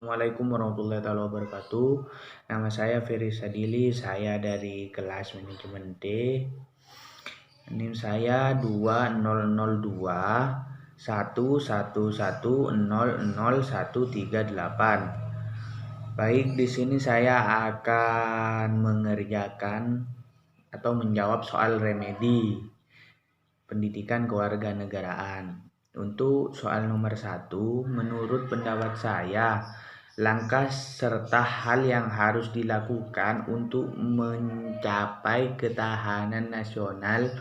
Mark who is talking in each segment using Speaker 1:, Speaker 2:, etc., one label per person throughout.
Speaker 1: Assalamualaikum warahmatullahi wabarakatuh. Nama saya Ferry Sadili, saya dari kelas manajemen D. NIM saya 2002 111100138. Baik, di sini saya akan mengerjakan atau menjawab soal remedi pendidikan kewarganegaraan. Untuk soal nomor 1, menurut pendapat saya, langkah serta hal yang harus dilakukan untuk mencapai ketahanan nasional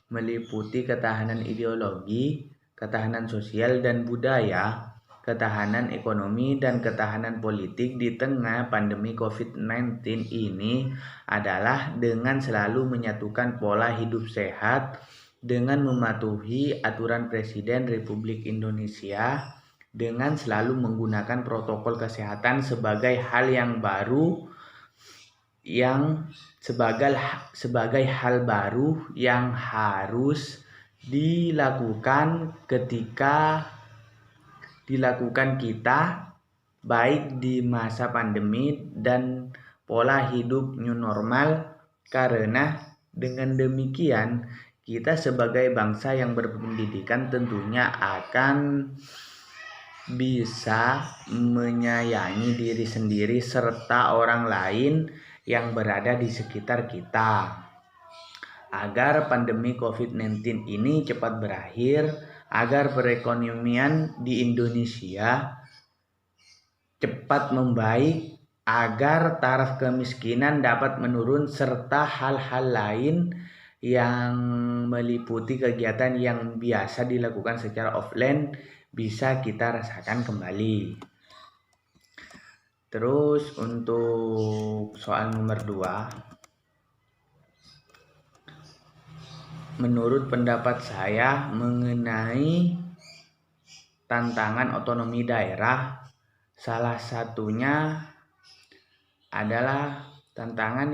Speaker 1: meliputi ketahanan ideologi, ketahanan sosial dan budaya, ketahanan ekonomi, dan ketahanan politik di tengah pandemi COVID-19 ini adalah dengan selalu menyatukan pola hidup sehat dengan mematuhi aturan Presiden Republik Indonesia, dengan selalu menggunakan protokol kesehatan sebagai hal yang baru sebagai hal baru yang harus dilakukan kita baik di masa pandemi dan pola hidup new normal, karena dengan demikian kita sebagai bangsa yang berpendidikan tentunya akan bisa menyayangi diri sendiri serta orang lain yang berada di sekitar kita, agar pandemi COVID-19 ini cepat berakhir, agar perekonomian di Indonesia cepat membaik, agar taraf kemiskinan dapat menurun, serta hal-hal lain yang meliputi kegiatan yang biasa dilakukan secara offline bisa kita rasakan kembali. Terus untuk soal nomor 2, menurut pendapat saya mengenai tantangan otonomi daerah, salah satunya adalah tantangan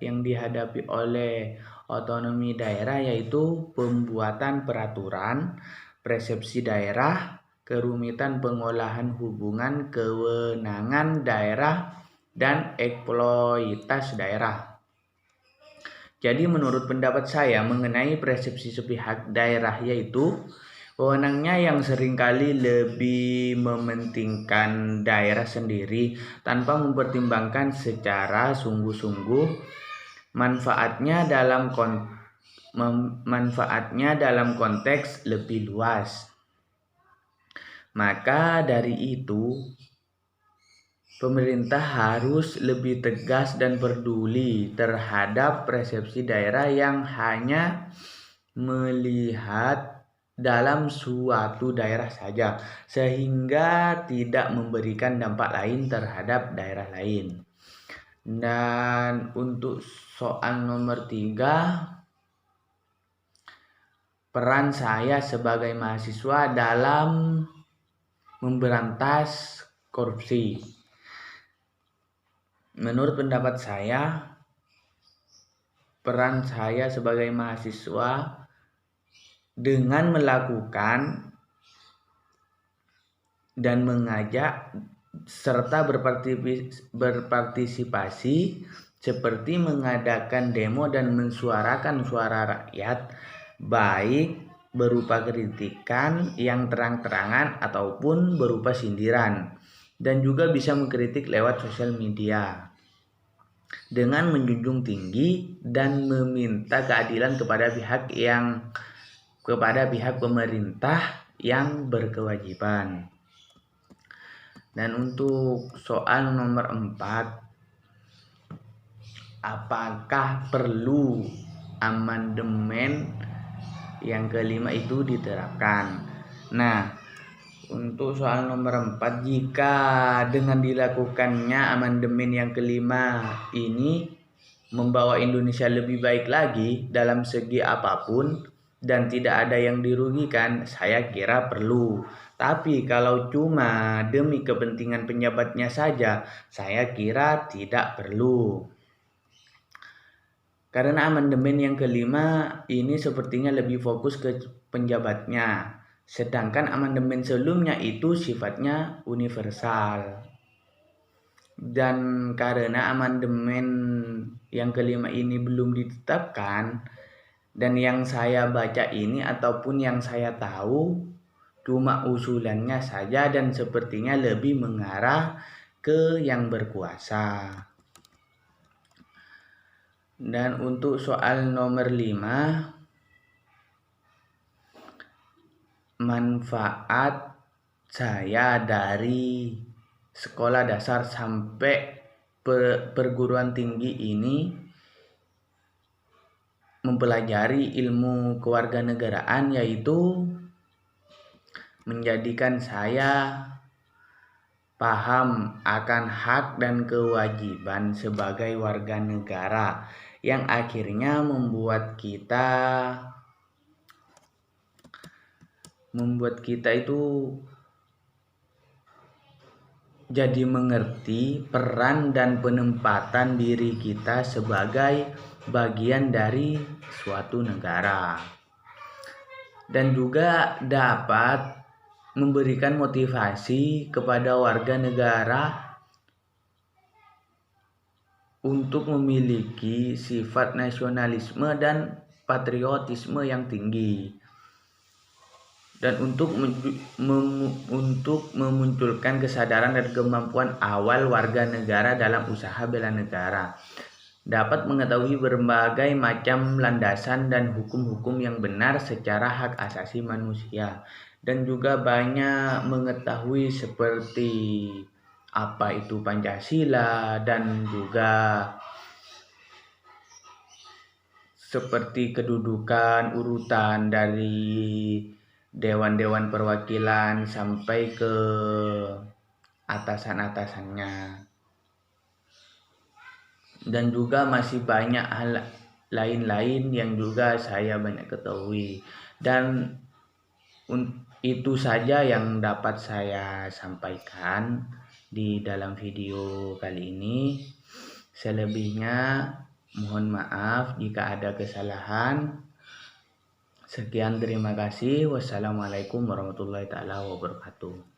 Speaker 1: yang dihadapi oleh otonomi daerah yaitu pembuatan peraturan, persepsi daerah, kerumitan pengolahan hubungan kewenangan daerah, dan eksploitasi daerah. Jadi menurut pendapat saya mengenai persepsi sepihak daerah yaitu wewenangnya yang seringkali lebih mementingkan daerah sendiri tanpa mempertimbangkan secara sungguh-sungguh manfaatnya dalam konteks lebih luas. Maka dari itu, pemerintah harus lebih tegas dan peduli terhadap persepsi daerah yang hanya melihat dalam suatu daerah saja, sehingga tidak memberikan dampak lain terhadap daerah lain. Dan untuk soal nomor 3, peran saya sebagai mahasiswa dalam memberantas korupsi. Menurut pendapat saya, peran saya sebagai mahasiswa dengan melakukan dan mengajak serta berpartisipasi seperti mengadakan demo dan mensuarakan suara rakyat, baik berupa kritikan yang terang-terangan ataupun berupa sindiran, dan juga bisa mengkritik lewat sosial media dengan menjunjung tinggi dan meminta keadilan kepada pihak pemerintah yang berkewajiban. Dan untuk soal nomor 4, apakah perlu amandemen yang kelima itu diterapkan? Nah, untuk soal nomor 4, jika dengan dilakukannya amandemen yang kelima ini membawa Indonesia lebih baik lagi dalam segi apapun dan tidak ada yang dirugikan, saya kira perlu. Tapi kalau cuma demi kepentingan penjabatnya saja, saya kira tidak perlu. Karena amandemen yang kelima ini sepertinya lebih fokus ke penjabatnya, sedangkan amandemen sebelumnya itu sifatnya universal. Dan karena amandemen yang kelima ini belum ditetapkan, dan yang saya baca ini ataupun yang saya tahu cuma usulannya saja dan sepertinya lebih mengarah ke yang berkuasa. Dan untuk soal nomor 5, manfaat saya dari sekolah dasar sampai perguruan tinggi ini mempelajari ilmu kewarganegaraan, yaitu menjadikan saya paham akan hak dan kewajiban sebagai warga negara, yang akhirnya membuat kita itu jadi mengerti peran dan penempatan diri kita sebagai bagian dari suatu negara, dan juga dapat memberikan motivasi kepada warga negara untuk memiliki sifat nasionalisme dan patriotisme yang tinggi, dan untuk memunculkan kesadaran dan kemampuan awal warga negara dalam usaha bela negara, dapat mengetahui berbagai macam landasan dan hukum-hukum yang benar secara hak asasi manusia, dan juga banyak mengetahui seperti apa itu Pancasila, dan juga seperti kedudukan urutan dari dewan-dewan perwakilan sampai ke atasan-atasannya, dan juga masih banyak hal lain-lain yang juga saya banyak ketahui. Dan itu saja yang dapat saya sampaikan di dalam video kali ini. Selebihnya mohon maaf jika ada kesalahan. Sekian, terima kasih. Wassalamualaikum warahmatullahi taala wabarakatuh.